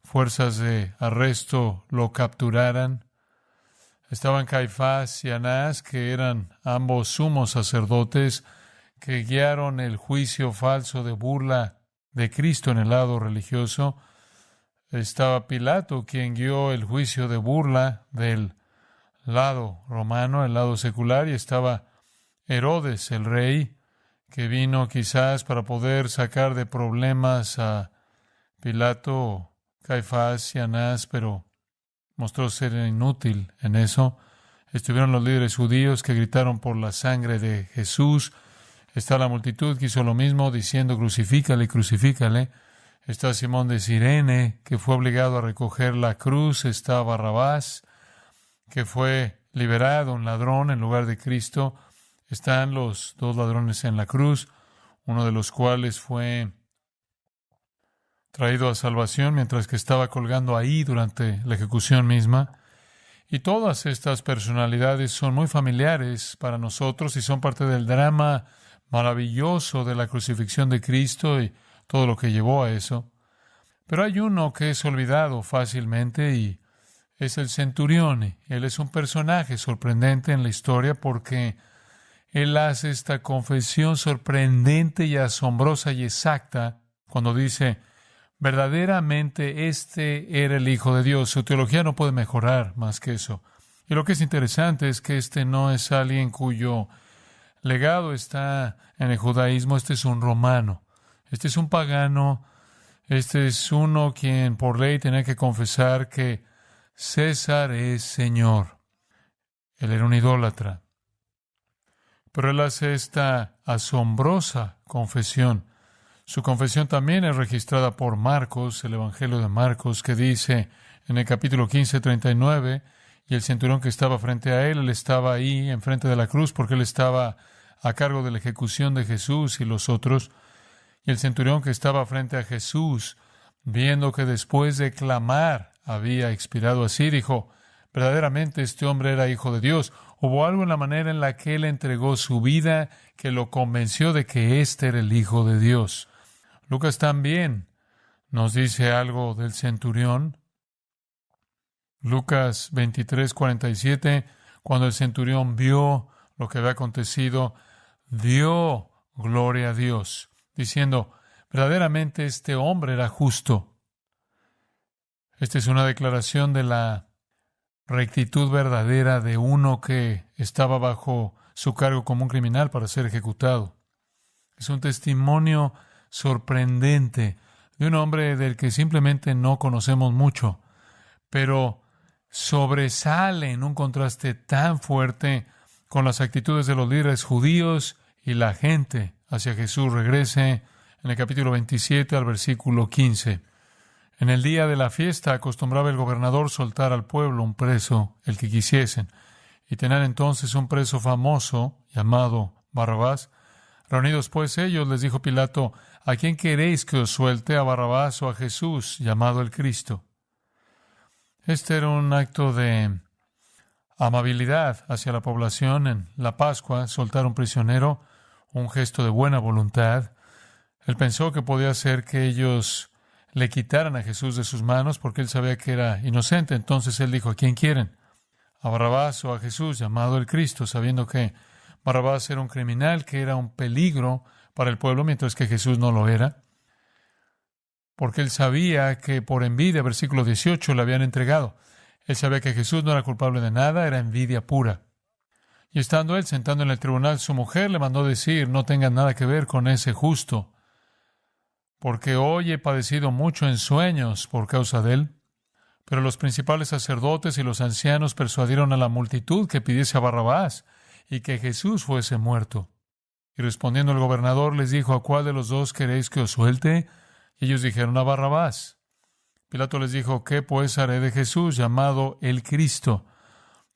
fuerzas de arresto lo capturaran. Estaban Caifás y Anás, que eran ambos sumos sacerdotes, que guiaron el juicio falso de burla de Cristo en el lado religioso. Estaba Pilato, quien guió el juicio de burla del lado romano, el lado secular, y estaba Herodes, el rey, que vino quizás para poder sacar de problemas a Pilato, Caifás y Anás, pero mostró ser inútil en eso. Estuvieron los líderes judíos que gritaron por la sangre de Jesús. Está la multitud que hizo lo mismo, diciendo crucifícale, crucifícale. Está Simón de Cirene, que fue obligado a recoger la cruz. Está Barrabás, que fue liberado, un ladrón en lugar de Cristo. Están los dos ladrones en la cruz, uno de los cuales fue traído a salvación mientras que estaba colgando ahí durante la ejecución misma. Y todas estas personalidades son muy familiares para nosotros y son parte del drama maravilloso de la crucifixión de Cristo y todo lo que llevó a eso. Pero hay uno que es olvidado fácilmente y es el centurión. Él es un personaje sorprendente en la historia porque él hace esta confesión sorprendente y asombrosa y exacta cuando dice: verdaderamente este era el Hijo de Dios. Su teología no puede mejorar más que eso. Y lo que es interesante es que este no es alguien cuyo legado está en el judaísmo. Este es un romano. Este es un pagano. Este es uno quien por ley tenía que confesar que César es Señor. Él era un idólatra. Pero él hace esta asombrosa confesión. Su confesión también es registrada por Marcos, el Evangelio de Marcos, que dice en el capítulo 15, 39, y el centurión que estaba frente a él estaba ahí enfrente de la cruz porque él estaba a cargo de la ejecución de Jesús y los otros. Y el centurión que estaba frente a Jesús, viendo que después de clamar había expirado así, dijo: verdaderamente este hombre era Hijo de Dios. Hubo algo en la manera en la que él entregó su vida que lo convenció de que este era el Hijo de Dios. Lucas también nos dice algo del centurión. Lucas 23:47, cuando el centurión vio lo que había acontecido, dio gloria a Dios, diciendo: verdaderamente este hombre era justo. Esta es una declaración de la rectitud verdadera de uno que estaba bajo su cargo como un criminal para ser ejecutado. Es un testimonio sorprendente de un hombre del que simplemente no conocemos mucho, pero sobresale en un contraste tan fuerte con las actitudes de los líderes judíos y la gente hacia Jesús. Regrese en el capítulo 27 al versículo 15. En el día de la fiesta acostumbraba el gobernador soltar al pueblo un preso, el que quisiesen, y tenían entonces un preso famoso llamado Barrabás. Reunidos pues ellos, les dijo Pilato: ¿a quién queréis que os suelte, a Barrabás o a Jesús, llamado el Cristo? Este era un acto de amabilidad hacia la población en la Pascua, soltar un prisionero, un gesto de buena voluntad. Él pensó que podía hacer que ellos le quitaran a Jesús de sus manos porque él sabía que era inocente. Entonces él dijo: ¿a quién quieren? ¿A Barrabás o a Jesús, llamado el Cristo? Sabiendo que Barrabás era un criminal, que era un peligro para el pueblo, mientras que Jesús no lo era. Porque él sabía que por envidia, versículo 18, le habían entregado. Él sabía que Jesús no era culpable de nada, era envidia pura. Y estando él sentado en el tribunal, su mujer le mandó decir: no tengas nada que ver con ese justo, porque hoy he padecido mucho en sueños por causa de él. Pero los principales sacerdotes y los ancianos persuadieron a la multitud que pidiese a Barrabás y que Jesús fuese muerto. Y respondiendo el gobernador les dijo: ¿a cuál de los dos queréis que os suelte? Y ellos dijeron: a Barrabás. Pilato les dijo: ¿qué pues haré de Jesús, llamado el Cristo?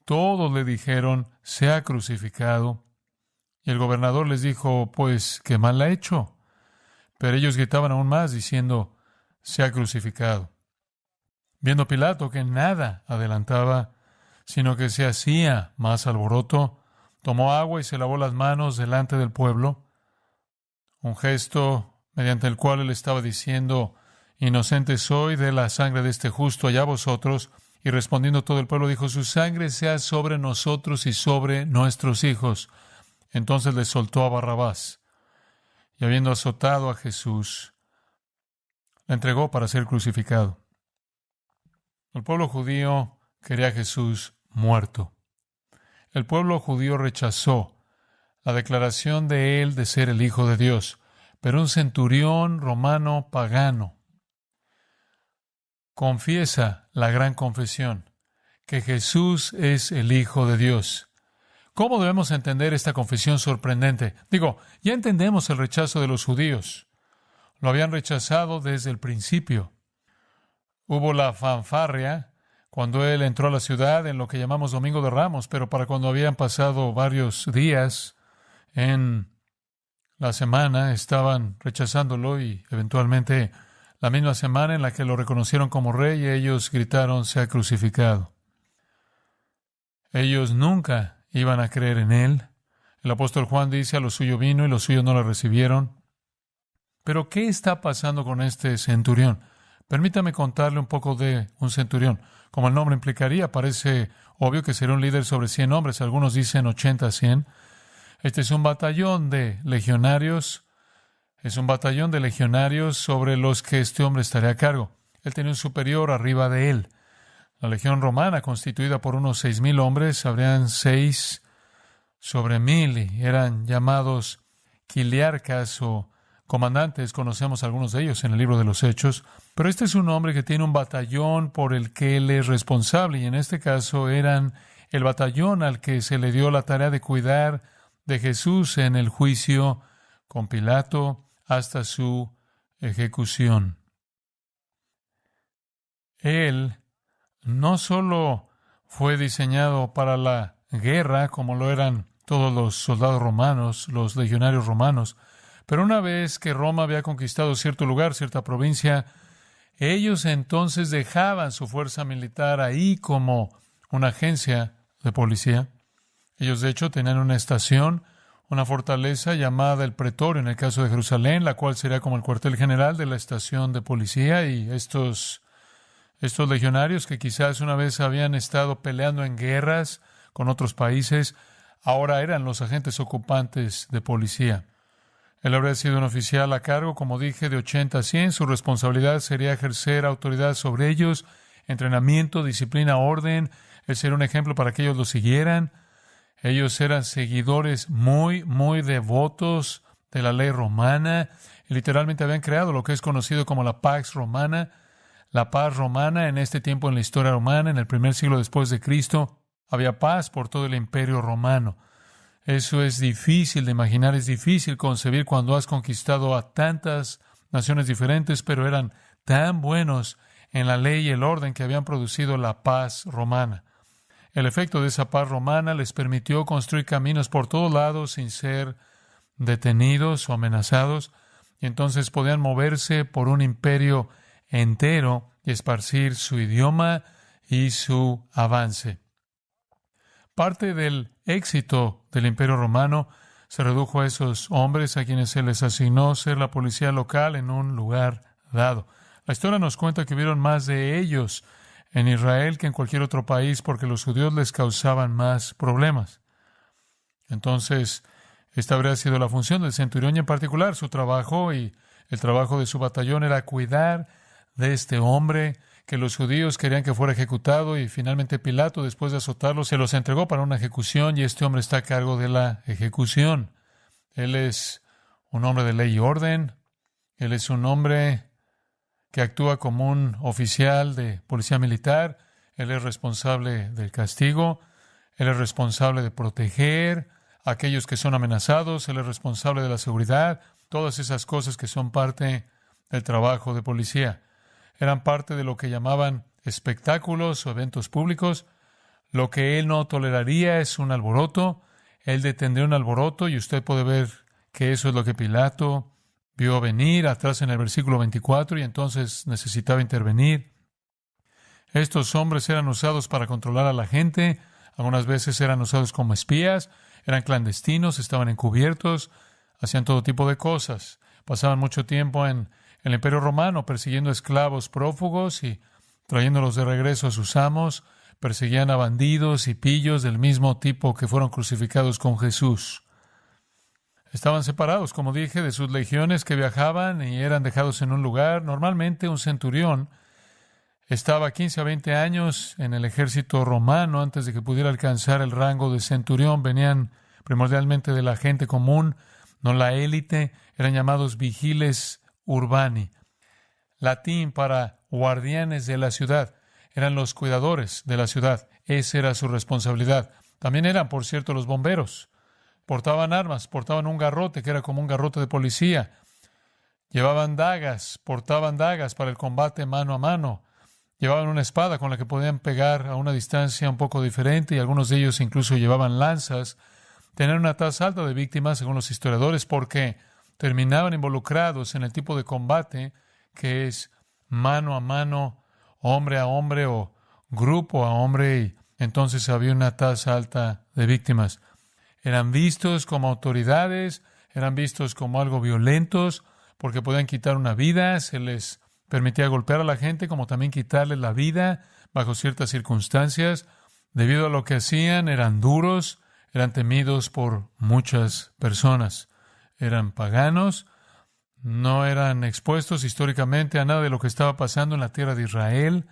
Todos le dijeron: sea crucificado. Y el gobernador les dijo: pues, ¿qué mal ha hecho? Pero ellos gritaban aún más, diciendo: sea crucificado. Viendo Pilato que nada adelantaba, sino que se hacía más alboroto, tomó agua y se lavó las manos delante del pueblo, un gesto mediante el cual él estaba diciendo: inocente soy de la sangre de este justo, allá vosotros. Y respondiendo todo el pueblo dijo, su sangre sea sobre nosotros y sobre nuestros hijos. Entonces le soltó a Barrabás. Y habiendo azotado a Jesús, le entregó para ser crucificado. El pueblo judío quería a Jesús muerto. El pueblo judío rechazó la declaración de él de ser el Hijo de Dios. Pero un centurión romano pagano confiesa la gran confesión, que Jesús es el Hijo de Dios. ¿Cómo debemos entender esta confesión sorprendente? Ya entendemos el rechazo de los judíos. Lo habían rechazado desde el principio. Hubo la fanfarria cuando él entró a la ciudad en lo que llamamos Domingo de Ramos, pero para cuando habían pasado varios días en la semana estaban rechazándolo y eventualmente la misma semana en la que lo reconocieron como rey, ellos gritaron, sea crucificado. Ellos nunca iban a creer en él. El apóstol Juan dice, a lo suyo vino y los suyos no lo recibieron. Pero, ¿qué está pasando con este centurión? Permítame contarle un poco de un centurión. Como el nombre implicaría, parece obvio que sería un líder sobre 100 hombres. Algunos dicen 80, 100. Este es un batallón de legionarios. Es un batallón de legionarios sobre los que este hombre estaría a cargo. Él tenía un superior arriba de él. La legión romana, constituida por unos 6,000 hombres, habrían 6 sobre 1,000 y eran llamados quiliarcas o comandantes. Conocemos algunos de ellos en el libro de los Hechos. Pero este es un hombre que tiene un batallón por el que él es responsable y en este caso eran el batallón al que se le dio la tarea de cuidar de Jesús en el juicio con Pilato hasta su ejecución. Él no solo fue diseñado para la guerra, como lo eran todos los soldados romanos, los legionarios romanos, pero una vez que Roma había conquistado cierto lugar, cierta provincia, ellos entonces dejaban su fuerza militar ahí como una agencia de policía. Ellos, de hecho, tenían una estación, una fortaleza llamada el Pretorio, en el caso de Jerusalén, la cual sería como el cuartel general de la estación de policía, y estos legionarios que quizás una vez habían estado peleando en guerras con otros países, ahora eran los agentes ocupantes de policía. Él habría sido un oficial a cargo, como dije, de 80 a 100. Su responsabilidad sería ejercer autoridad sobre ellos, entrenamiento, disciplina, orden. Él sería un ejemplo para que ellos lo siguieran. Ellos eran seguidores muy, muy devotos de la ley romana. Y literalmente habían creado lo que es conocido como la Pax Romana. La paz romana en este tiempo en la historia romana, en el primer siglo después de Cristo, había paz por todo el imperio romano. Eso es difícil de imaginar, es difícil concebir cuando has conquistado a tantas naciones diferentes, pero eran tan buenos en la ley y el orden que habían producido la paz romana. El efecto de esa paz romana les permitió construir caminos por todos lados sin ser detenidos o amenazados, y entonces podían moverse por un imperio entero y esparcir su idioma y su avance. Parte del éxito del Imperio Romano se redujo a esos hombres a quienes se les asignó ser la policía local en un lugar dado. La historia nos cuenta que hubieron más de ellos en Israel que en cualquier otro país porque los judíos les causaban más problemas. Entonces, esta habría sido la función del centurión y en particular su trabajo y el trabajo de su batallón era cuidar de este hombre que los judíos querían que fuera ejecutado y finalmente Pilato, después de azotarlo, se los entregó para una ejecución y este hombre está a cargo de la ejecución. Él es un hombre de ley y orden. Él es un hombre que actúa como un oficial de policía militar. Él es responsable del castigo. Él es responsable de proteger a aquellos que son amenazados. Él es responsable de la seguridad. Todas esas cosas que son parte del trabajo de policía. Eran parte de lo que llamaban espectáculos o eventos públicos. Lo que él no toleraría es un alboroto. Él detendría un alboroto y usted puede ver que eso es lo que Pilato vio venir atrás en el versículo 24 y entonces necesitaba intervenir. Estos hombres eran usados para controlar a la gente. Algunas veces eran usados como espías. Eran clandestinos, estaban encubiertos, hacían todo tipo de cosas. Pasaban mucho tiempo en el Imperio Romano, persiguiendo esclavos prófugos y trayéndolos de regreso a sus amos. Perseguían a bandidos y pillos del mismo tipo que fueron crucificados con Jesús. Estaban separados, como dije, de sus legiones que viajaban y eran dejados en un lugar. Normalmente un centurión estaba 15 a 20 años en el ejército romano antes de que pudiera alcanzar el rango de centurión. Venían primordialmente de la gente común, no la élite. Eran llamados vigiles urbani, latín para guardianes de la ciudad. Eran los cuidadores de la ciudad. Esa era su responsabilidad. También eran, por cierto, los bomberos. Portaban armas, portaban un garrote que era como un garrote de policía. Llevaban dagas, portaban dagas para el combate mano a mano. Llevaban una espada con la que podían pegar a una distancia un poco diferente y algunos de ellos incluso llevaban lanzas. Tenían una tasa alta de víctimas, según los historiadores, porque terminaban involucrados en el tipo de combate que es mano a mano, hombre a hombre o grupo a hombre, y entonces había una tasa alta de víctimas. Eran vistos como autoridades, eran vistos como algo violentos, porque podían quitar una vida, se les permitía golpear a la gente, como también quitarles la vida bajo ciertas circunstancias. Debido a lo que hacían, eran duros, eran temidos por muchas personas. Eran paganos, no eran expuestos históricamente a nada de lo que estaba pasando en la tierra de Israel.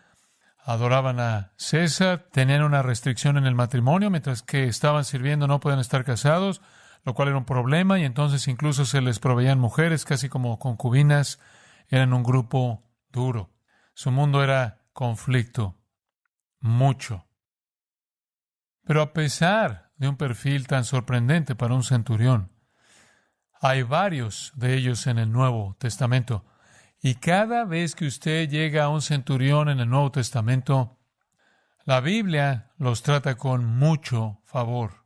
Adoraban a César, tenían una restricción en el matrimonio, mientras que estaban sirviendo no podían estar casados, lo cual era un problema, y entonces incluso se les proveían mujeres, casi como concubinas. Eran un grupo duro. Su mundo era conflicto, mucho. Pero a pesar de un perfil tan sorprendente para un centurión, hay varios de ellos en el Nuevo Testamento. Y cada vez que usted llega a un centurión en el Nuevo Testamento, la Biblia los trata con mucho favor,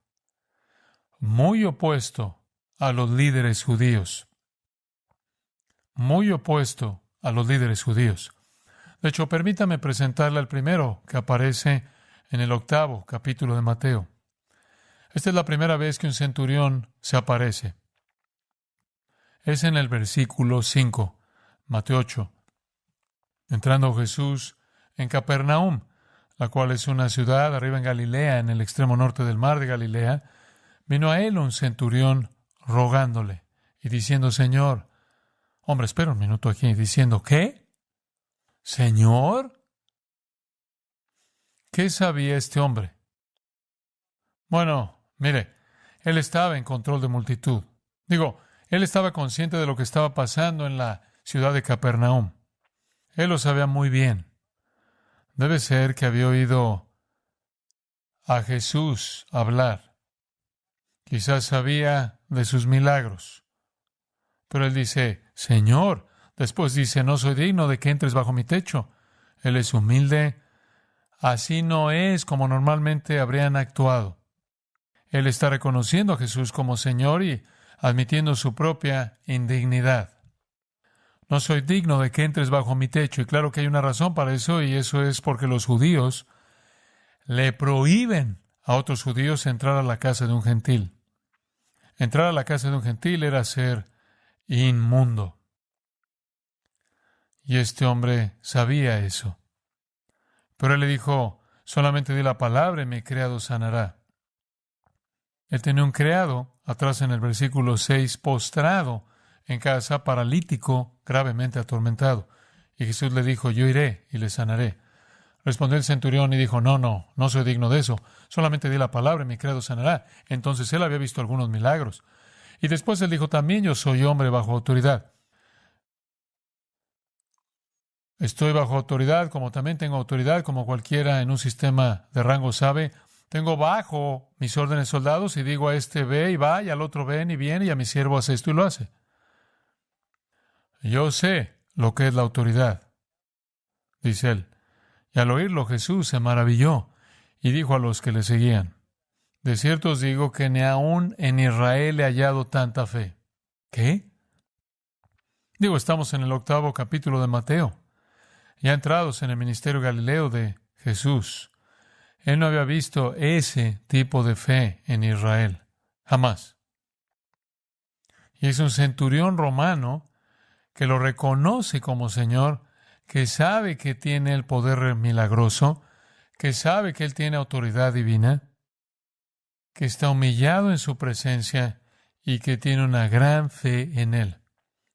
muy opuesto a los líderes judíos. Muy opuesto a los líderes judíos. De hecho, permítame presentarle al primero que aparece en el 8º capítulo de Mateo. Esta es la primera vez que un centurión se aparece. Es en el versículo 5, Mateo 8. Entrando Jesús en Capernaum, la cual es una ciudad arriba en Galilea, en el extremo norte del mar de Galilea, vino a él un centurión rogándole y diciendo: Señor, hombre, espera un minuto aquí, diciendo: ¿qué? ¿Señor? ¿Qué sabía este hombre? Bueno, mire, él estaba en control de multitud. Él estaba consciente de lo que estaba pasando en la ciudad de Capernaum. Él lo sabía muy bien. Debe ser que había oído a Jesús hablar. Quizás sabía de sus milagros. Pero él dice: Señor. Después dice: no soy digno de que entres bajo mi techo. Él es humilde. Así no es como normalmente habrían actuado. Él está reconociendo a Jesús como Señor y admitiendo su propia indignidad. No soy digno de que entres bajo mi techo. Y claro que hay una razón para eso, y eso es porque los judíos le prohíben a otros judíos entrar a la casa de un gentil. Entrar a la casa de un gentil era ser inmundo. Y este hombre sabía eso. Pero él le dijo: solamente di la palabra y mi criado sanará. Él tenía un criado, atrás en el versículo 6, postrado en casa, paralítico, gravemente atormentado. Y Jesús le dijo: yo iré y le sanaré. Respondió el centurión y dijo: no soy digno de eso. Solamente di la palabra y mi criado sanará. Entonces él había visto algunos milagros. Y después él dijo también: yo soy hombre bajo autoridad. Estoy bajo autoridad, como también tengo autoridad, como cualquiera en un sistema de rango sabe. Tengo bajo mis órdenes soldados y digo a este ve y va, y al otro ven y viene, y a mi siervo hace esto y lo hace. Yo sé lo que es la autoridad, dice él. Y al oírlo Jesús se maravilló y dijo a los que le seguían: de cierto os digo que ni aún en Israel he hallado tanta fe. ¿Qué? Estamos en el 8º capítulo de Mateo. Ya entrados en el ministerio galileo de Jesús, él no había visto ese tipo de fe en Israel. Jamás. Y es un centurión romano que lo reconoce como Señor, que sabe que tiene el poder milagroso, que sabe que Él tiene autoridad divina, que está humillado en su presencia y que tiene una gran fe en Él.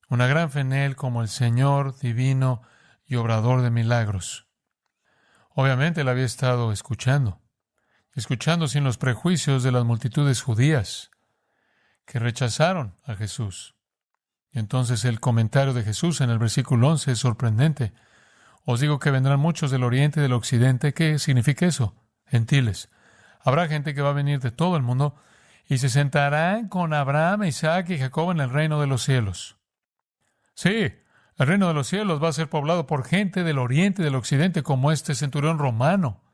Una gran fe en Él como el Señor divino y obrador de milagros. Obviamente Él había estado escuchando sin los prejuicios de las multitudes judías que rechazaron a Jesús. Y entonces el comentario de Jesús en el versículo 11 es sorprendente. Os digo que vendrán muchos del oriente y del occidente. ¿Qué significa eso? Gentiles. Habrá gente que va a venir de todo el mundo y se sentarán con Abraham, Isaac y Jacob en el reino de los cielos. Sí, el reino de los cielos va a ser poblado por gente del oriente y del occidente, como este centurión romano.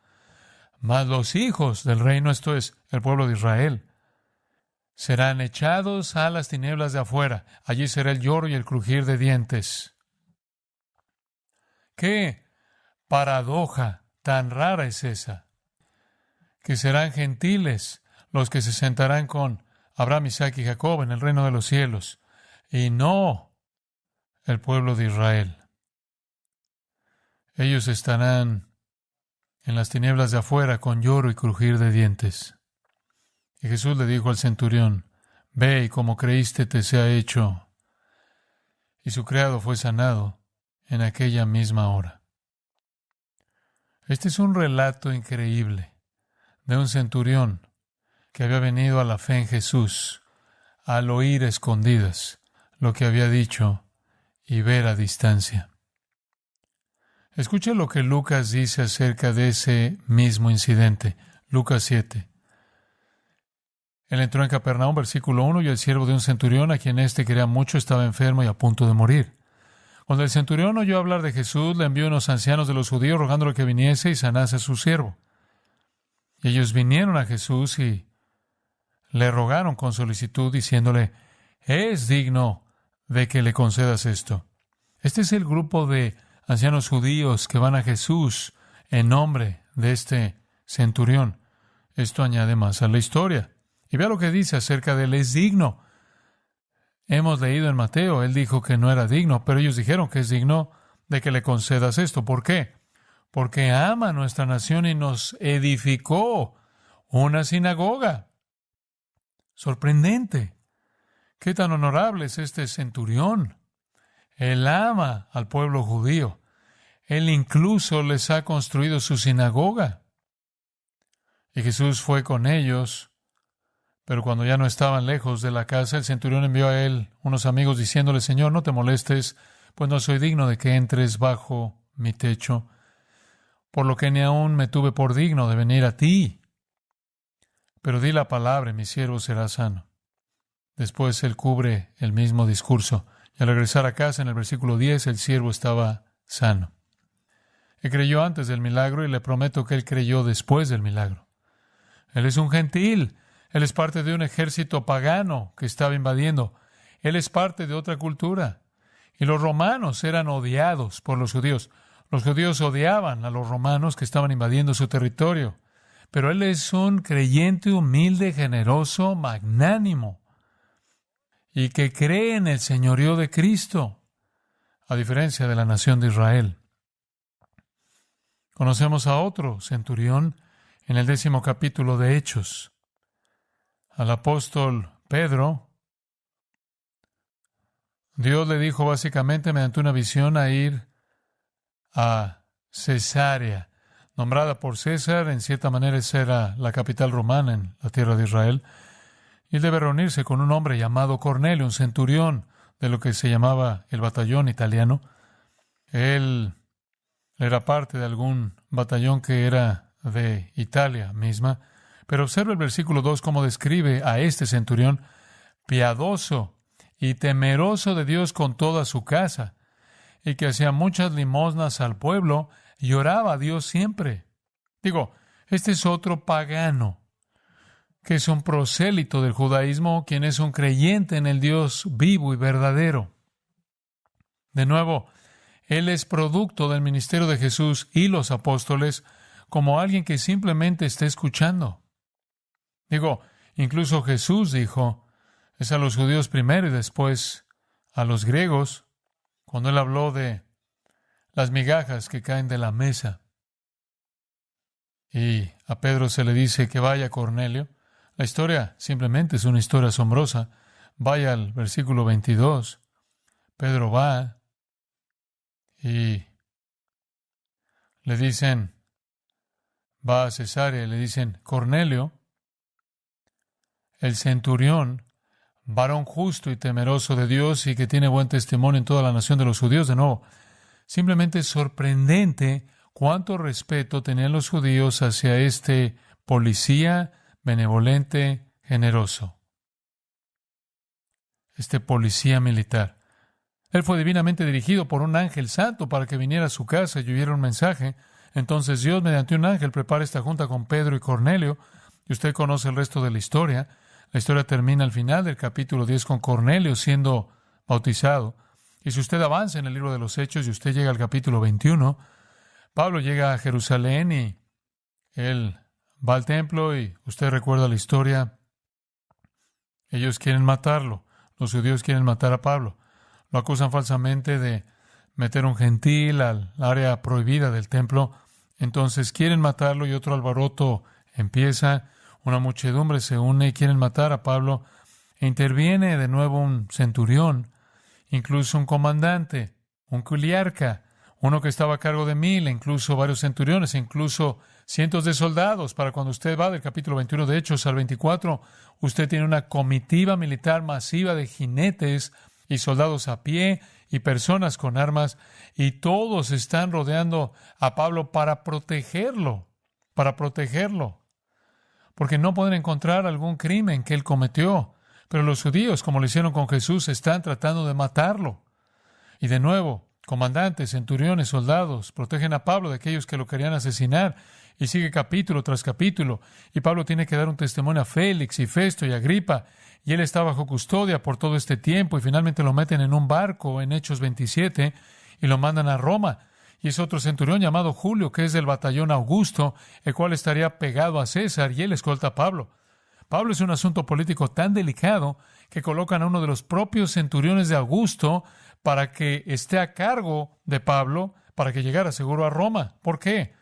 Mas los hijos del reino, esto es, el pueblo de Israel, serán echados a las tinieblas de afuera. Allí será el lloro y el crujir de dientes. ¿Qué paradoja tan rara es esa? Que serán gentiles los que se sentarán con Abraham, Isaac y Jacob en el reino de los cielos, y no el pueblo de Israel. Ellos estarán en las tinieblas de afuera con lloro y crujir de dientes. Y Jesús le dijo al centurión, ve y como creíste te sea hecho. Y su criado fue sanado en aquella misma hora. Este es un relato increíble de un centurión que había venido a la fe en Jesús al oír a escondidas lo que había dicho y ver a distancia. Escuche lo que Lucas dice acerca de ese mismo incidente. Lucas 7. Él entró en Capernaum, versículo 1, y el siervo de un centurión, a quien éste quería mucho, estaba enfermo y a punto de morir. Cuando el centurión oyó hablar de Jesús, le envió unos ancianos de los judíos rogándole que viniese y sanase a su siervo. Y ellos vinieron a Jesús y le rogaron con solicitud, diciéndole, es digno de que le concedas esto. Este es el grupo de ancianos judíos que van a Jesús en nombre de este centurión. Esto añade más a la historia. Y vea lo que dice acerca de él, es digno. Hemos leído en Mateo, él dijo que no era digno, pero ellos dijeron que es digno de que le concedas esto. ¿Por qué? Porque ama a nuestra nación y nos edificó una sinagoga. Sorprendente. Qué tan honorable es este centurión. Él ama al pueblo judío. Él incluso les ha construido su sinagoga. Y Jesús fue con ellos, pero cuando ya no estaban lejos de la casa, el centurión envió a él unos amigos diciéndole, Señor, no te molestes, pues no soy digno de que entres bajo mi techo, por lo que ni aún me tuve por digno de venir a ti. Pero di la palabra y mi siervo será sano. Después él cubre el mismo discurso. Y al regresar a casa, en el versículo 10, el siervo estaba sano. Él creyó antes del milagro y le prometo que él creyó después del milagro. Él es un gentil. Él es parte de un ejército pagano que estaba invadiendo. Él es parte de otra cultura. Y los romanos eran odiados por los judíos. Los judíos odiaban a los romanos que estaban invadiendo su territorio. Pero él es un creyente humilde, generoso, magnánimo, y que cree en el señorío de Cristo, a diferencia de la nación de Israel. Conocemos a otro centurión en el 10º capítulo de Hechos. Al apóstol Pedro, Dios le dijo básicamente mediante una visión a ir a Cesarea, nombrada por César, en cierta manera esa era la capital romana en la tierra de Israel. Y él debe reunirse con un hombre llamado Cornelio, un centurión de lo que se llamaba el batallón italiano. Él era parte de algún batallón que era de Italia misma. Pero observa el versículo 2 cómo describe a este centurión piadoso y temeroso de Dios con toda su casa, y que hacía muchas limosnas al pueblo y oraba a Dios siempre. Este es otro pagano, que es un prosélito del judaísmo, quien es un creyente en el Dios vivo y verdadero. De nuevo, él es producto del ministerio de Jesús y los apóstoles, como alguien que simplemente está escuchando. Incluso Jesús dijo, es a los judíos primero y después a los griegos. cuando él habló de las migajas que caen de la mesa. Y a Pedro se le dice que vaya a Cornelio. La historia simplemente es una historia asombrosa. Vaya al versículo 22. Pedro va y le dicen, va a Cesarea, y le dicen, Cornelio, el centurión, varón justo y temeroso de Dios y que tiene buen testimonio en toda la nación de los judíos. De nuevo, simplemente es sorprendente cuánto respeto tenían los judíos hacia este policía benevolente, generoso. Este policía militar. Él fue divinamente dirigido por un ángel santo para que viniera a su casa y oyera un mensaje. Entonces Dios, mediante un ángel, prepara esta junta con Pedro y Cornelio. Y usted conoce el resto de la historia. La historia termina al final del capítulo 10 con Cornelio siendo bautizado. Y si usted avanza en el libro de los Hechos y usted llega al capítulo 21, Pablo llega a Jerusalén y él va al templo y usted recuerda la historia. Ellos quieren matarlo. Los judíos quieren matar a Pablo. Lo acusan falsamente de meter un gentil al área prohibida del templo. Entonces quieren matarlo y otro alboroto empieza. Una muchedumbre se une y quieren matar a Pablo. E interviene de nuevo un centurión, incluso un comandante, un culiarca, uno que estaba a cargo de 1,000, incluso varios centuriones, incluso cientos de soldados. Para cuando usted va del capítulo 21 de Hechos al 24, usted tiene una comitiva militar masiva de jinetes y soldados a pie y personas con armas, y todos están rodeando a Pablo para protegerlo, porque no pueden encontrar algún crimen que él cometió. Pero los judíos, como lo hicieron con Jesús, están tratando de matarlo. Y de nuevo, comandantes, centuriones, soldados, protegen a Pablo de aquellos que lo querían asesinar. Y sigue capítulo tras capítulo. Y Pablo tiene que dar un testimonio a Félix y Festo y Agripa. Y él está bajo custodia por todo este tiempo. Y finalmente lo meten en un barco en Hechos 27 y lo mandan a Roma. Y es otro centurión llamado Julio, que es del batallón Augusto, el cual estaría pegado a César, y él escolta a Pablo. Pablo es un asunto político tan delicado que colocan a uno de los propios centuriones de Augusto para que esté a cargo de Pablo, para que llegara seguro a Roma. ¿Por qué?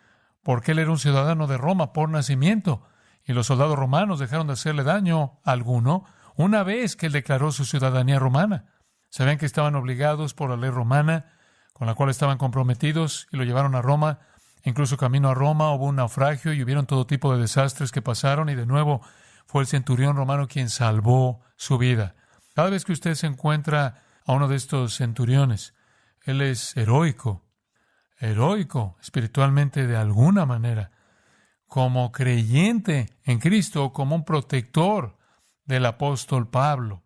Porque él era un ciudadano de Roma por nacimiento, y los soldados romanos dejaron de hacerle daño alguno una vez que él declaró su ciudadanía romana. Sabían que estaban obligados por la ley romana, con la cual estaban comprometidos, y lo llevaron a Roma. Incluso camino a Roma hubo un naufragio y hubieron todo tipo de desastres que pasaron, y de nuevo fue el centurión romano quien salvó su vida. Cada vez que usted se encuentra a uno de estos centuriones, él es heroico espiritualmente de alguna manera, como creyente en Cristo, como un protector del apóstol Pablo.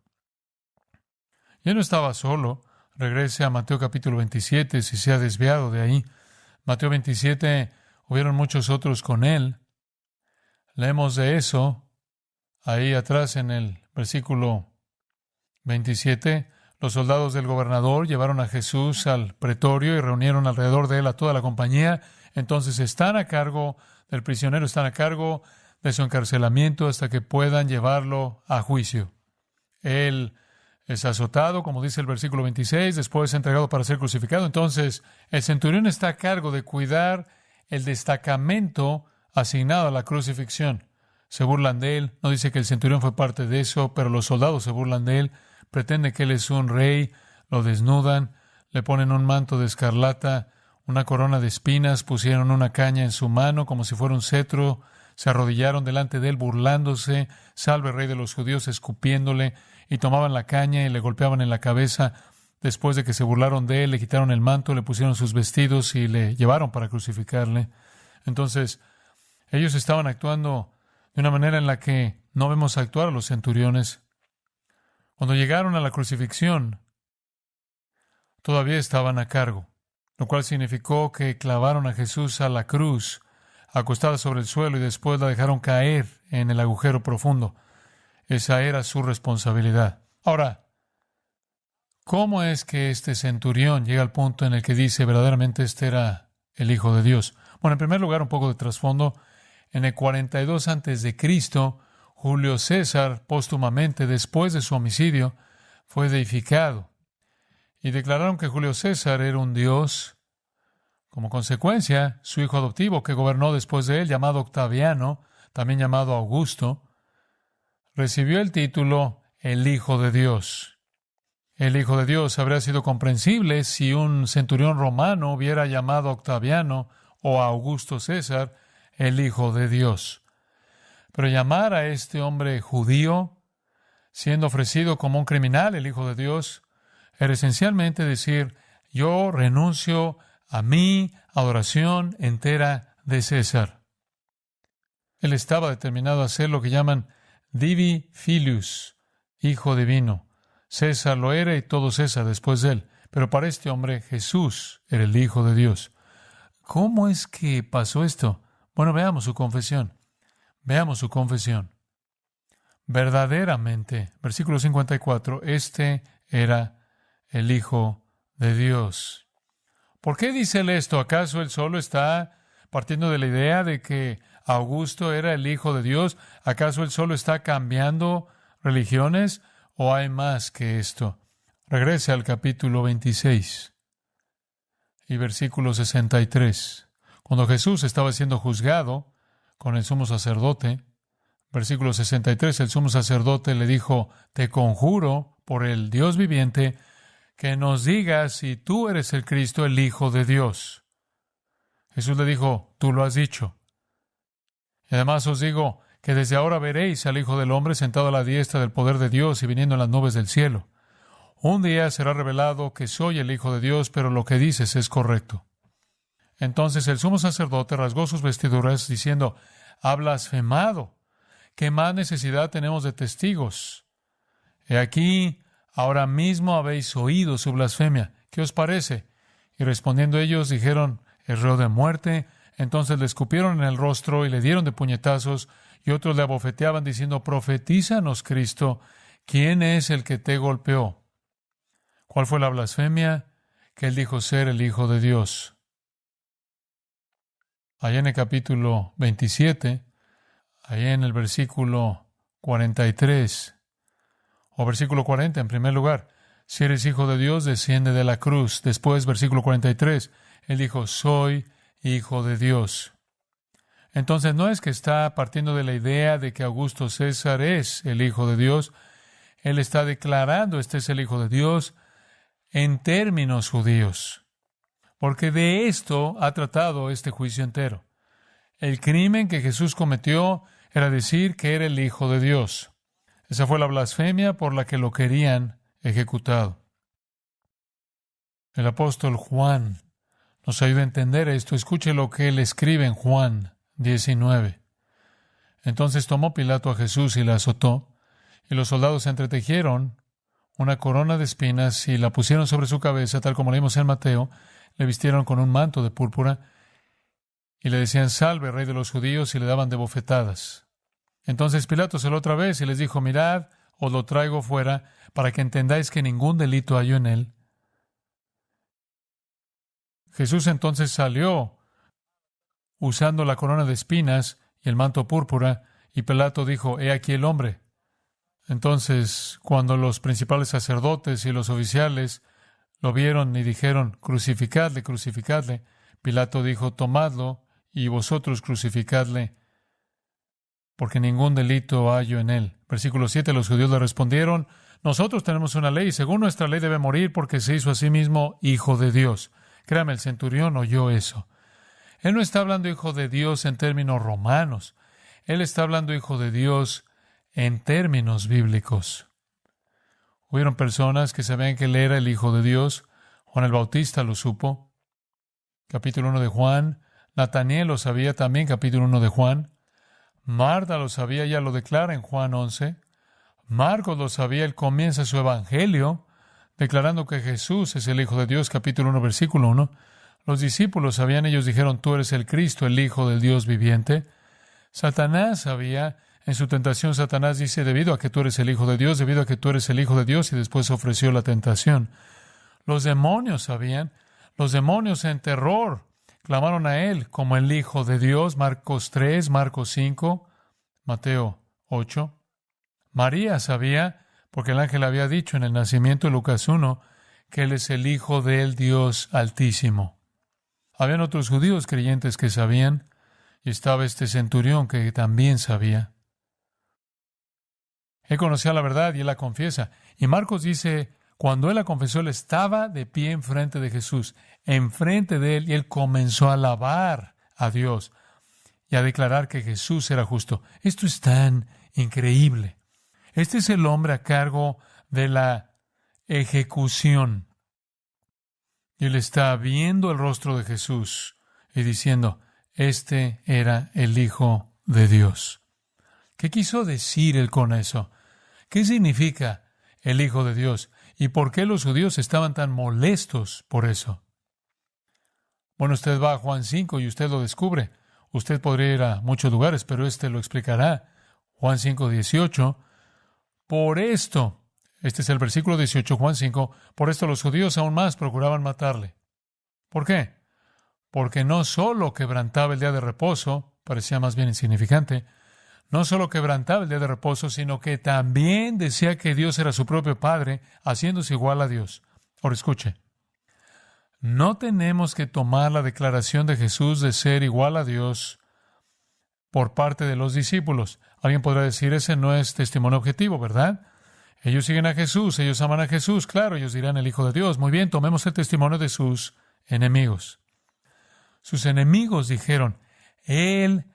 Y él no estaba solo. Regrese a Mateo capítulo 27, si se ha desviado de ahí. Mateo 27, hubieron muchos otros con él. Leemos de eso ahí atrás en el versículo 27. Los soldados del gobernador llevaron a Jesús al pretorio y reunieron alrededor de él a toda la compañía. Entonces están a cargo del prisionero, están a cargo de su encarcelamiento hasta que puedan llevarlo a juicio. Él es azotado, como dice el versículo 26, después es entregado para ser crucificado. Entonces el centurión está a cargo de cuidar el destacamento asignado a la crucifixión. Se burlan de él. No dice que el centurión fue parte de eso, pero los soldados se burlan de él. Pretende que él es un rey, lo desnudan, le ponen un manto de escarlata, una corona de espinas, pusieron una caña en su mano como si fuera un cetro, se arrodillaron delante de él burlándose, salve rey de los judíos, escupiéndole, y tomaban la caña y le golpeaban en la cabeza. Después de que se burlaron de él, le quitaron el manto, le pusieron sus vestidos y le llevaron para crucificarle. Entonces, ellos estaban actuando de una manera en la que no vemos actuar a los centuriones. Cuando llegaron a la crucifixión, todavía estaban a cargo, lo cual significó que clavaron a Jesús a la cruz, acostada sobre el suelo, y después la dejaron caer en el agujero profundo. Esa era su responsabilidad. Ahora, ¿cómo es que este centurión llega al punto en el que dice verdaderamente este era el Hijo de Dios? Bueno, en primer lugar, un poco de trasfondo. En el 42 a.C., Julio César, póstumamente, después de su homicidio, fue deificado. y declararon que Julio César era un dios. Como consecuencia, su hijo adoptivo, que gobernó después de él, llamado Octaviano, también llamado Augusto, recibió el título el Hijo de Dios. El Hijo de Dios habría sido comprensible si un centurión romano hubiera llamado a Octaviano o a Augusto César el Hijo de Dios. Pero llamar a este hombre judío, siendo ofrecido como un criminal, el Hijo de Dios, era esencialmente decir, yo renuncio a mi adoración entera de César. Él estaba determinado a hacer lo que llaman Divi Filius, Hijo Divino. César lo era y todo César después de él. Pero para este hombre, Jesús era el Hijo de Dios. ¿Cómo es que pasó esto? Bueno, veamos su confesión. Veamos su confesión. Verdaderamente, versículo 54, este era el Hijo de Dios. ¿Por qué dice él esto? ¿Acaso él solo está partiendo de la idea de que Augusto era el Hijo de Dios? ¿Acaso él solo está cambiando religiones? ¿O hay más que esto? Regrese al capítulo 26 y versículo 63. Cuando Jesús estaba siendo juzgado con el sumo sacerdote, versículo 63, el sumo sacerdote le dijo, te conjuro por el Dios viviente que nos digas si tú eres el Cristo, el Hijo de Dios. Jesús le dijo, tú lo has dicho. Y además os digo que desde ahora veréis al Hijo del Hombre sentado a la diestra del poder de Dios y viniendo en las nubes del cielo. Un día será revelado que soy el Hijo de Dios, pero lo que dices es correcto. Entonces el sumo sacerdote rasgó sus vestiduras diciendo, ha blasfemado. ¿Qué más necesidad tenemos de testigos? He aquí, ahora mismo habéis oído su blasfemia. ¿Qué os parece? Y respondiendo ellos dijeron, es reo de muerte. Entonces le escupieron en el rostro y le dieron de puñetazos, y otros le abofeteaban diciendo, profetízanos, Cristo, ¿quién es el que te golpeó? ¿Cuál fue la blasfemia? Que él dijo ser el Hijo de Dios. Allá en el capítulo 27, allá en el versículo 43, o versículo 40 en primer lugar, si eres Hijo de Dios, desciende de la cruz. Después, versículo 43, él dijo, soy Hijo de Dios. Entonces no es que está partiendo de la idea de que Augusto César es el Hijo de Dios. Él está declarando, este es el Hijo de Dios, en términos judíos. Porque de esto ha tratado este juicio entero. El crimen que Jesús cometió era decir que era el Hijo de Dios. Esa fue la blasfemia por la que lo querían ejecutado. El apóstol Juan nos ayuda a entender esto. Escuche lo que él escribe en Juan 19. Entonces tomó Pilato a Jesús y la azotó, y los soldados entretejieron una corona de espinas y la pusieron sobre su cabeza, tal como leímos en Mateo. Le vistieron con un manto de púrpura y le decían, salve, rey de los judíos, y le daban de bofetadas. Entonces Pilato salió otra vez y les dijo, mirad, os lo traigo fuera para que entendáis que ningún delito halló en él. Jesús entonces salió usando la corona de espinas y el manto púrpura, y Pilato dijo, he aquí el hombre. Entonces, cuando los principales sacerdotes y los oficiales lo vieron y dijeron, crucificadle, crucificadle, Pilato dijo, tomadlo y vosotros crucificadle, porque ningún delito hallo en él. Versículo 7, los judíos le respondieron, nosotros tenemos una ley, y según nuestra ley debe morir porque se hizo a sí mismo Hijo de Dios. Créame, el centurión oyó eso. Él no está hablando Hijo de Dios en términos romanos. Él está hablando Hijo de Dios en términos bíblicos. Hubieron personas que sabían que él era el Hijo de Dios. Juan el Bautista lo supo. Capítulo 1 de Juan. Nataniel lo sabía también, capítulo 1 de Juan. Marta lo sabía, ya lo declara en Juan 11. Marcos lo sabía, él comienza su evangelio declarando que Jesús es el Hijo de Dios, capítulo 1, versículo 1. Los discípulos sabían, ellos dijeron, tú eres el Cristo, el Hijo del Dios viviente. Satanás sabía, en su tentación Satanás dice, debido a que tú eres el Hijo de Dios, debido a que tú eres el Hijo de Dios, y después ofreció la tentación. Los demonios sabían, los demonios en terror clamaron a él como el Hijo de Dios, Marcos 3, Marcos 5, Mateo 8. María sabía, porque el ángel había dicho en el nacimiento de Lucas 1, que Él es el Hijo del Dios Altísimo. Habían otros judíos creyentes que sabían, y estaba este centurión que también sabía. Él conocía la verdad y Él la confiesa. Y Marcos dice, cuando Él la confesó, Él estaba de pie enfrente de Jesús, enfrente de Él, y Él comenzó a alabar a Dios y a declarar que Jesús era justo. Esto es tan increíble. Este es el hombre a cargo de la ejecución. Y Él está viendo el rostro de Jesús y diciendo, este era el Hijo de Dios. ¿Qué quiso decir Él con eso? ¿Qué significa el Hijo de Dios? ¿Y por qué los judíos estaban tan molestos por eso? Bueno, usted va a Juan 5 y usted lo descubre. Usted podría ir a muchos lugares, pero este lo explicará. Juan 5:18. Por esto, este es el versículo 18, Juan 5, por esto los judíos aún más procuraban matarle. ¿Por qué? Porque no solo quebrantaba el día de reposo, parecía más bien insignificante, no solo quebrantaba el día de reposo, sino que también decía que Dios era su propio Padre, haciéndose igual a Dios. Ahora escuche, no tenemos que tomar la declaración de Jesús de ser igual a Dios por parte de los discípulos. Alguien podrá decir, ese no es testimonio objetivo, ¿verdad? Ellos siguen a Jesús, ellos aman a Jesús, claro, ellos dirán el Hijo de Dios. Muy bien, tomemos el testimonio de sus enemigos. Sus enemigos dijeron, Él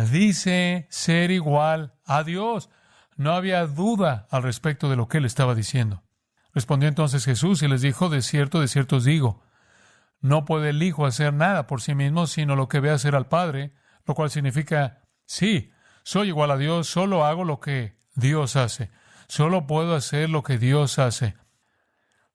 dice ser igual a Dios. No había duda al respecto de lo que Él estaba diciendo. Respondió entonces Jesús y les dijo, de cierto os digo, no puede el Hijo hacer nada por sí mismo, sino lo que ve hacer al Padre, lo cual significa, sí, soy igual a Dios, solo hago lo que Dios hace. Solo puedo hacer lo que Dios hace.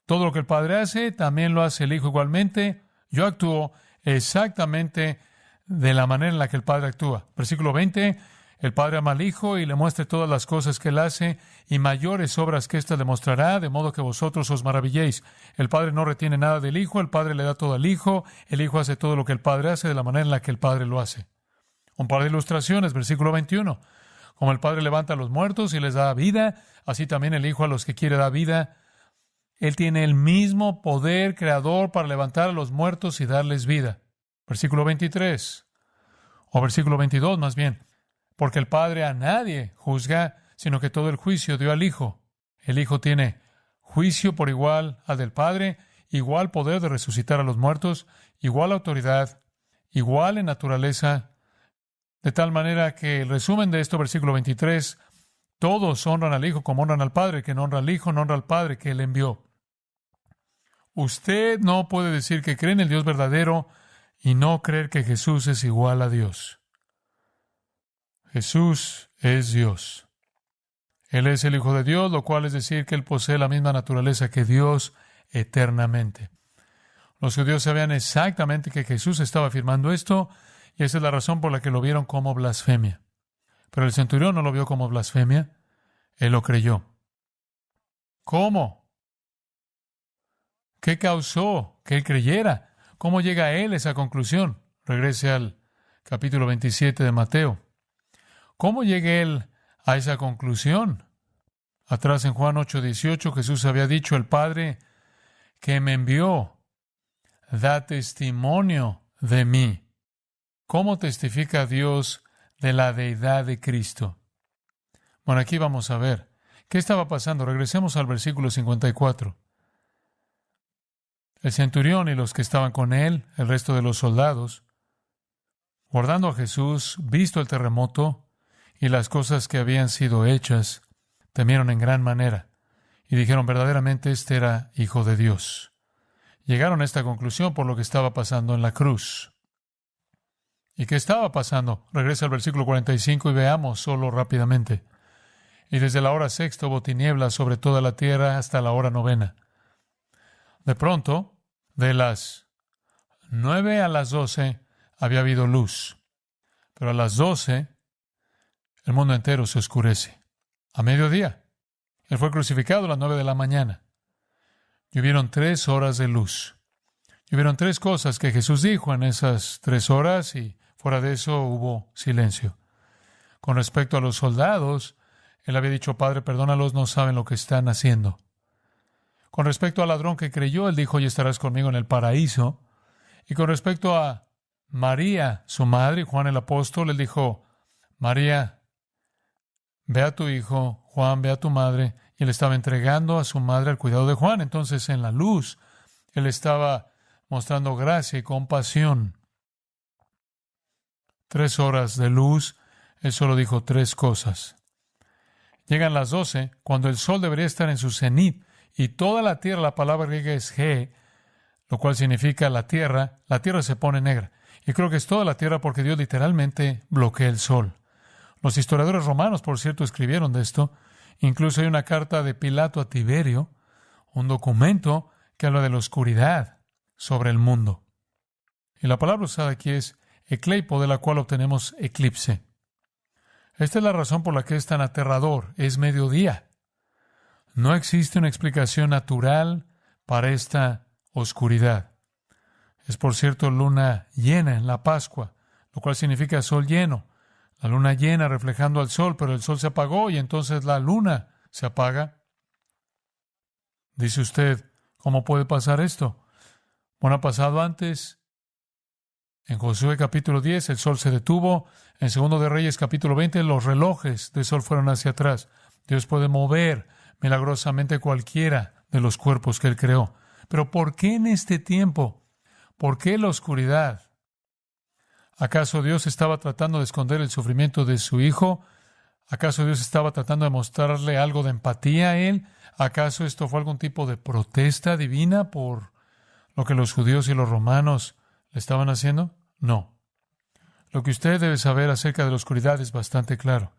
Todo lo que el Padre hace, también lo hace el Hijo igualmente. Yo actúo exactamente de la manera en la que el Padre actúa. Versículo 20, el Padre ama al Hijo y le muestra todas las cosas que Él hace, y mayores obras que ésta le mostrará, de modo que vosotros os maravilléis. El Padre no retiene nada del Hijo, el Padre le da todo al Hijo, el Hijo hace todo lo que el Padre hace de la manera en la que el Padre lo hace. Un par de ilustraciones, versículo 21. Como el Padre levanta a los muertos y les da vida, así también el Hijo a los que quiere da vida. Él tiene el mismo poder creador para levantar a los muertos y darles vida. Versículo 23, o versículo 22 más bien. Porque el Padre a nadie juzga, sino que todo el juicio dio al Hijo. El Hijo tiene juicio por igual al del Padre, igual poder de resucitar a los muertos, igual autoridad, igual en naturaleza, de tal manera que el resumen de esto, versículo 23, todos honran al Hijo como honran al Padre, que no honra al Hijo, no honra al Padre que Él envió. Usted no puede decir que cree en el Dios verdadero y no creer que Jesús es igual a Dios. Jesús es Dios. Él es el Hijo de Dios, lo cual es decir que Él posee la misma naturaleza que Dios eternamente. Los judíos sabían exactamente que Jesús estaba afirmando esto, y esa es la razón por la que lo vieron como blasfemia. Pero el centurión no lo vio como blasfemia, él lo creyó. ¿Cómo? ¿Qué causó que él creyera? ¿Cómo llega él a esa conclusión? Regrese al capítulo 27 de Mateo. ¿Cómo llega él a esa conclusión? Atrás en Juan 8:18 Jesús había dicho, el Padre que me envió da testimonio de mí. ¿Cómo testifica Dios de la deidad de Cristo? Bueno, aquí vamos a ver. ¿Qué estaba pasando? Regresemos al versículo 54. El centurión y los que estaban con él, el resto de los soldados, guardando a Jesús, visto el terremoto y las cosas que habían sido hechas, temieron en gran manera y dijeron, verdaderamente este era Hijo de Dios. Llegaron a esta conclusión por lo que estaba pasando en la cruz. ¿Y qué estaba pasando? Regresa al versículo 45 y veamos solo rápidamente. Y desde la hora sexta hubo tinieblas sobre toda la tierra hasta la hora novena. De pronto, de las 9 a las 12 había habido luz. Pero a las 12, el mundo entero se oscurece. A mediodía, Él fue crucificado a las 9 de la mañana. Y hubieron 3 horas de luz. Y hubieron 3 cosas que Jesús dijo en esas 3 horas y fuera de eso hubo silencio. Con respecto a los soldados, Él había dicho, Padre, perdónalos, no saben lo que están haciendo. Con respecto al ladrón que creyó, él dijo, hoy estarás conmigo en el paraíso. Y con respecto a María, su madre, y Juan el apóstol, él dijo, María, ve a tu hijo, Juan, ve a tu madre. Y él estaba entregando a su madre al cuidado de Juan. Entonces, en la luz, él estaba mostrando gracia y compasión. 3 horas de luz, él solo dijo 3 cosas. Llegan las 12, cuando el sol debería estar en su cenit, y toda la tierra, la palabra griega es ge, lo cual significa la tierra se pone negra. Y creo que es toda la tierra porque Dios literalmente bloquea el sol. Los historiadores romanos, por cierto, escribieron de esto. Incluso hay una carta de Pilato a Tiberio, un documento que habla de la oscuridad sobre el mundo. Y la palabra usada aquí es ecleipo, de la cual obtenemos eclipse. Esta es la razón por la que es tan aterrador. Es mediodía. No existe una explicación natural para esta oscuridad. Es, por cierto, luna llena en la Pascua, lo cual significa sol lleno. La luna llena reflejando al sol, pero el sol se apagó y entonces la luna se apaga. Dice usted, ¿cómo puede pasar esto? Bueno, ha pasado antes. En Josué capítulo 10 el sol se detuvo. En Segundo de Reyes capítulo 20 los relojes del sol fueron hacia atrás. Dios puede mover milagrosamente cualquiera de los cuerpos que Él creó. Pero ¿por qué en este tiempo? ¿Por qué la oscuridad? ¿Acaso Dios estaba tratando de esconder el sufrimiento de su Hijo? ¿Acaso Dios estaba tratando de mostrarle algo de empatía a Él? ¿Acaso esto fue algún tipo de protesta divina por lo que los judíos y los romanos le estaban haciendo? No. Lo que usted debe saber acerca de la oscuridad es bastante claro.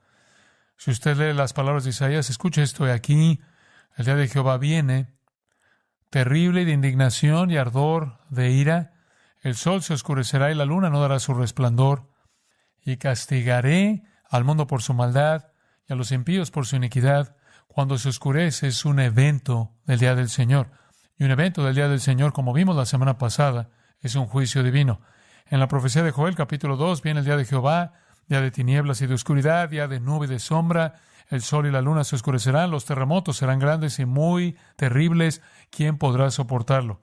Si usted lee las palabras de Isaías, escuche esto: "He aquí, el día de Jehová viene, terrible de indignación y ardor de ira. El sol se oscurecerá y la luna no dará su resplandor. Y castigaré al mundo por su maldad y a los impíos por su iniquidad. Cuando se oscurece es un evento del día del Señor. Y un evento del día del Señor, como vimos la semana pasada, es un juicio divino. En la profecía de Joel, capítulo 2, viene el día de Jehová, día de tinieblas y de oscuridad, día de nube y de sombra. El sol y la luna se oscurecerán, los terremotos serán grandes y muy terribles. ¿Quién podrá soportarlo?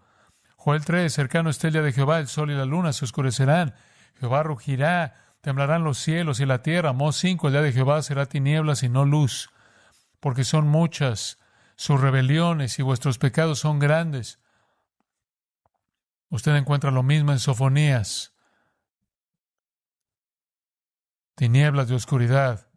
Joel 3, cercano está el día de Jehová, el sol y la luna se oscurecerán. Jehová rugirá, temblarán los cielos y la tierra. Amós 5, el día de Jehová será tinieblas y no luz, porque son muchas sus rebeliones y vuestros pecados son grandes. Usted encuentra lo mismo en Sofonías. Tinieblas de oscuridad,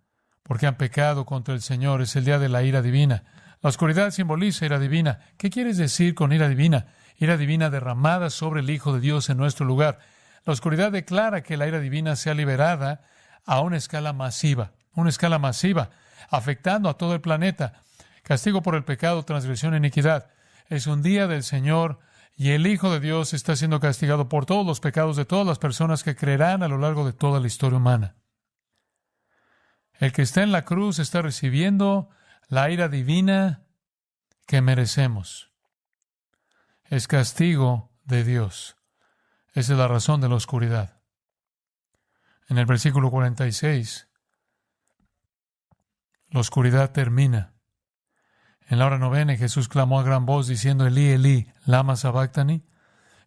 porque han pecado contra el Señor. Es el día de la ira divina. La oscuridad simboliza ira divina. ¿Qué quieres decir con ira divina? Ira divina derramada sobre el Hijo de Dios en nuestro lugar. La oscuridad declara que la ira divina sea liberada a una escala masiva, afectando a todo el planeta. Castigo por el pecado, transgresión e iniquidad. Es un día del Señor y el Hijo de Dios está siendo castigado por todos los pecados de todas las personas que creerán a lo largo de toda la historia humana. El que está en la cruz está recibiendo la ira divina que merecemos. Es castigo de Dios. Esa es la razón de la oscuridad. En el versículo 46, la oscuridad termina. En la hora novena, Jesús clamó a gran voz diciendo, Elí, Elí, lama sabactani.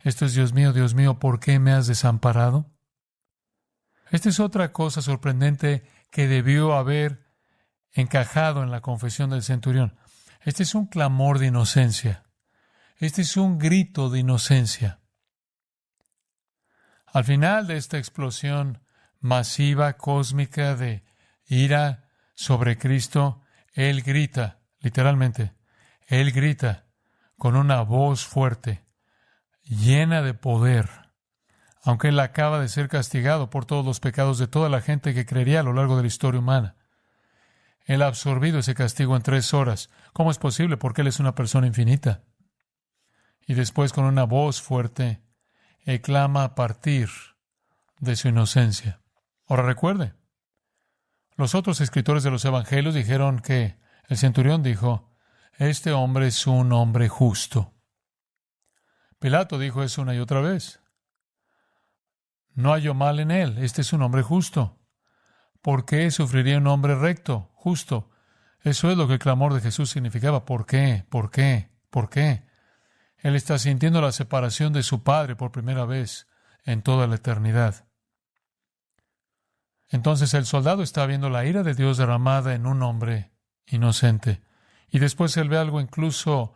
Esto es, Dios mío, ¿por qué me has desamparado? Esta es otra cosa sorprendente que debió haber encajado en la confesión del centurión. Este es un clamor de inocencia. Este es un grito de inocencia. Al final de esta explosión masiva, cósmica de ira sobre Cristo, Él grita, literalmente, Él grita con una voz fuerte, llena de poder, aunque Él acaba de ser castigado por todos los pecados de toda la gente que creería a lo largo de la historia humana. Él ha absorbido ese castigo en 3 horas. ¿Cómo es posible? Porque Él es una persona infinita. Y después, con una voz fuerte, Él clama a partir de su inocencia. Ahora recuerde, los otros escritores de los evangelios dijeron que el centurión dijo, este hombre es un hombre justo. Pilato dijo eso una y otra vez. No halló mal en él, este es un hombre justo. ¿Por qué sufriría un hombre recto, justo? Eso es lo que el clamor de Jesús significaba. ¿Por qué? ¿Por qué? ¿Por qué? Él está sintiendo la separación de su Padre por primera vez en toda la eternidad. Entonces el soldado está viendo la ira de Dios derramada en un hombre inocente. Y después él ve algo incluso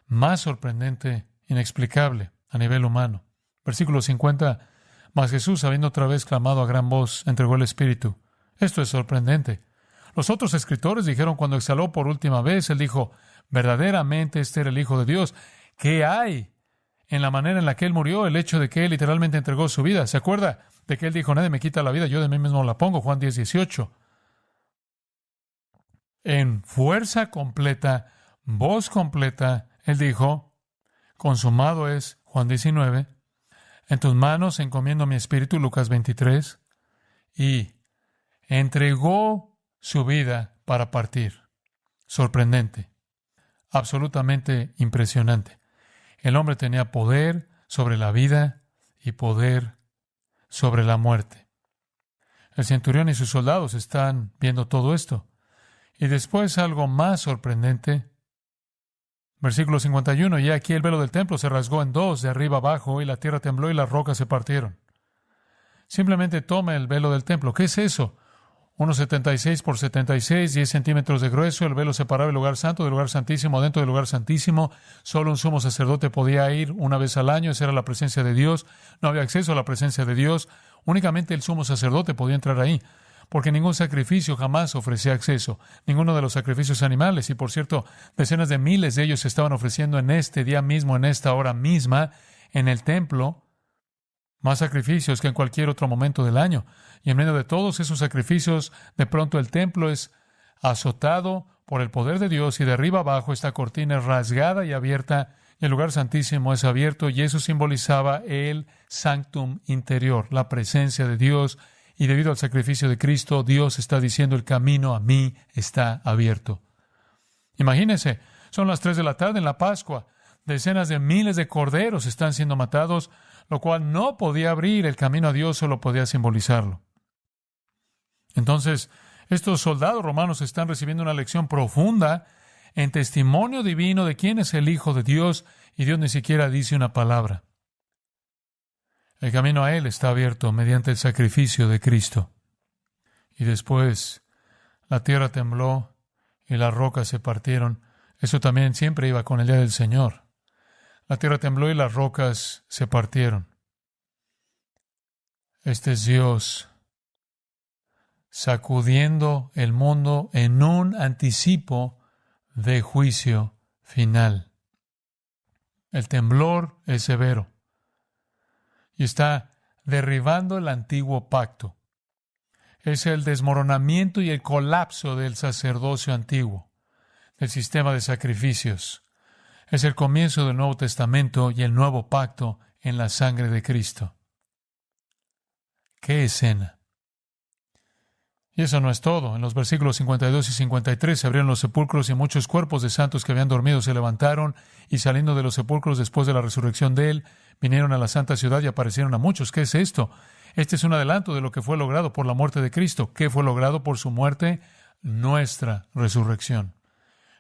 más sorprendente, inexplicable a nivel humano. Versículo 50. Mas Jesús, habiendo otra vez clamado a gran voz, entregó el Espíritu. Esto es sorprendente. Los otros escritores dijeron cuando exhaló por última vez, él dijo, verdaderamente este era el Hijo de Dios. ¿Qué hay en la manera en la que él murió? El hecho de que él literalmente entregó su vida. ¿Se acuerda de que él dijo, nadie me quita la vida, yo de mí mismo la pongo? Juan 10:18. En fuerza completa, voz completa, él dijo, consumado es, Juan 19, en tus manos encomiendo mi espíritu, Lucas 23, y entregó su vida para partir. Sorprendente, absolutamente impresionante. El hombre tenía poder sobre la vida y poder sobre la muerte. El centurión y sus soldados están viendo todo esto. Y después algo más sorprendente. Versículo 51. Y aquí el velo del templo se rasgó en dos, de arriba abajo, y la tierra tembló y las rocas se partieron. Simplemente toma el velo del templo. ¿Qué es eso? Unos 76 por 76, 10 centímetros de grueso. El velo separaba el lugar santo del lugar santísimo. Dentro del lugar santísimo, solo un sumo sacerdote podía ir una vez al año. Esa era la presencia de Dios. No había acceso a la presencia de Dios. Únicamente el sumo sacerdote podía entrar ahí, porque ningún sacrificio jamás ofrecía acceso. Ninguno de los sacrificios animales. Y por cierto, decenas de miles de ellos se estaban ofreciendo en este día mismo, en esta hora misma, en el templo. Más sacrificios que en cualquier otro momento del año. Y en medio de todos esos sacrificios, de pronto el templo es azotado por el poder de Dios y de arriba abajo esta cortina es rasgada y abierta y el lugar santísimo es abierto y eso simbolizaba el sanctum interior, la presencia de Dios. Y debido al sacrificio de Cristo, Dios está diciendo el camino a mí está abierto. Imagínense, son las 3 de la tarde en la Pascua. Decenas de miles de corderos están siendo matados, lo cual no podía abrir el camino a Dios, solo podía simbolizarlo. Entonces, estos soldados romanos están recibiendo una lección profunda en testimonio divino de quién es el Hijo de Dios, y Dios ni siquiera dice una palabra. El camino a Él está abierto mediante el sacrificio de Cristo. Y después, la tierra tembló y las rocas se partieron. Eso también siempre iba con el día del Señor. La tierra tembló y las rocas se partieron. Este es Dios sacudiendo el mundo en un anticipo de juicio final. El temblor es severo y está derribando el antiguo pacto. Es el desmoronamiento y el colapso del sacerdocio antiguo, del sistema de sacrificios. Es el comienzo del Nuevo Testamento y el nuevo pacto en la sangre de Cristo. ¡Qué escena! Y eso no es todo. En los versículos 52 y 53 se abrieron los sepulcros y muchos cuerpos de santos que habían dormido se levantaron y saliendo de los sepulcros después de la resurrección de Él, vinieron a la santa ciudad y aparecieron a muchos. ¿Qué es esto? Este es un adelanto de lo que fue logrado por la muerte de Cristo. ¿Qué fue logrado por su muerte? Nuestra resurrección.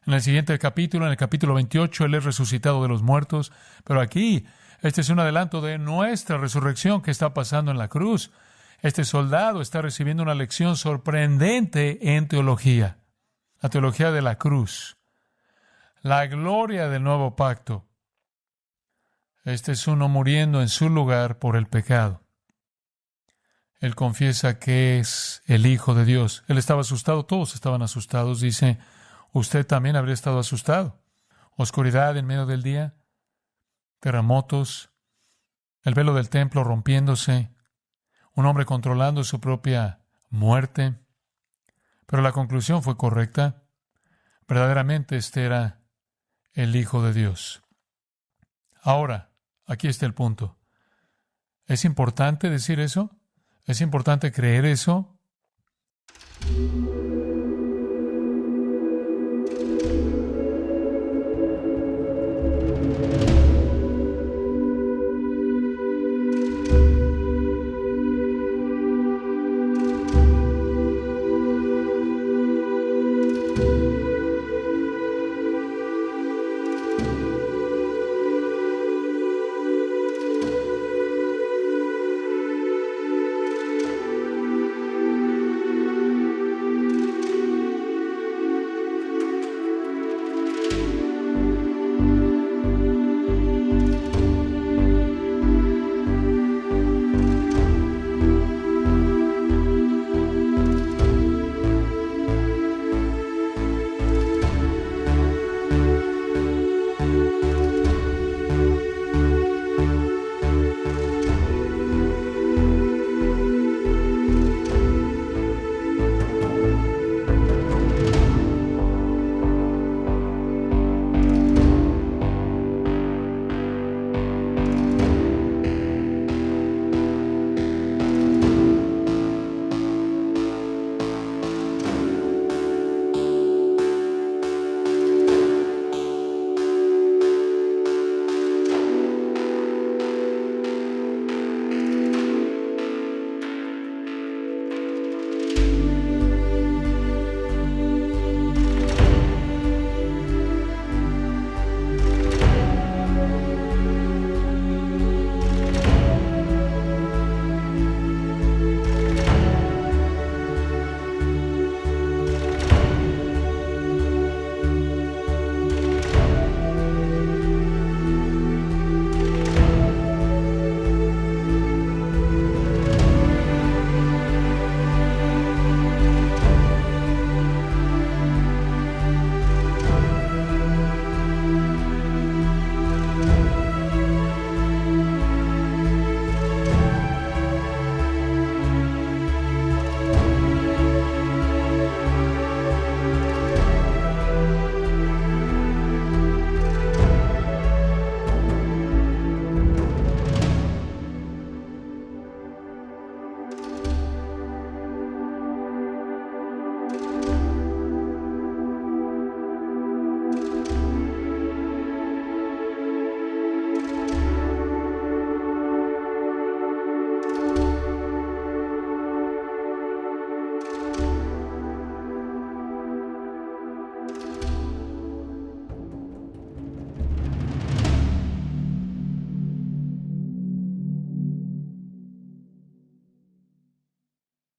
En el siguiente capítulo, en el capítulo 28, Él es resucitado de los muertos. Pero aquí, este es un adelanto de nuestra resurrección que está pasando en la cruz. Este soldado está recibiendo una lección sorprendente en teología. La teología de la cruz. La gloria del nuevo pacto. Este es uno muriendo en su lugar por el pecado. Él confiesa que es el Hijo de Dios. Él estaba asustado, todos estaban asustados. Dice, usted también habría estado asustado. Oscuridad en medio del día, terremotos, el velo del templo rompiéndose, un hombre controlando su propia muerte. Pero la conclusión fue correcta. Verdaderamente este era el Hijo de Dios. Ahora, aquí está el punto. ¿Es importante decir eso? ¿Es importante creer eso?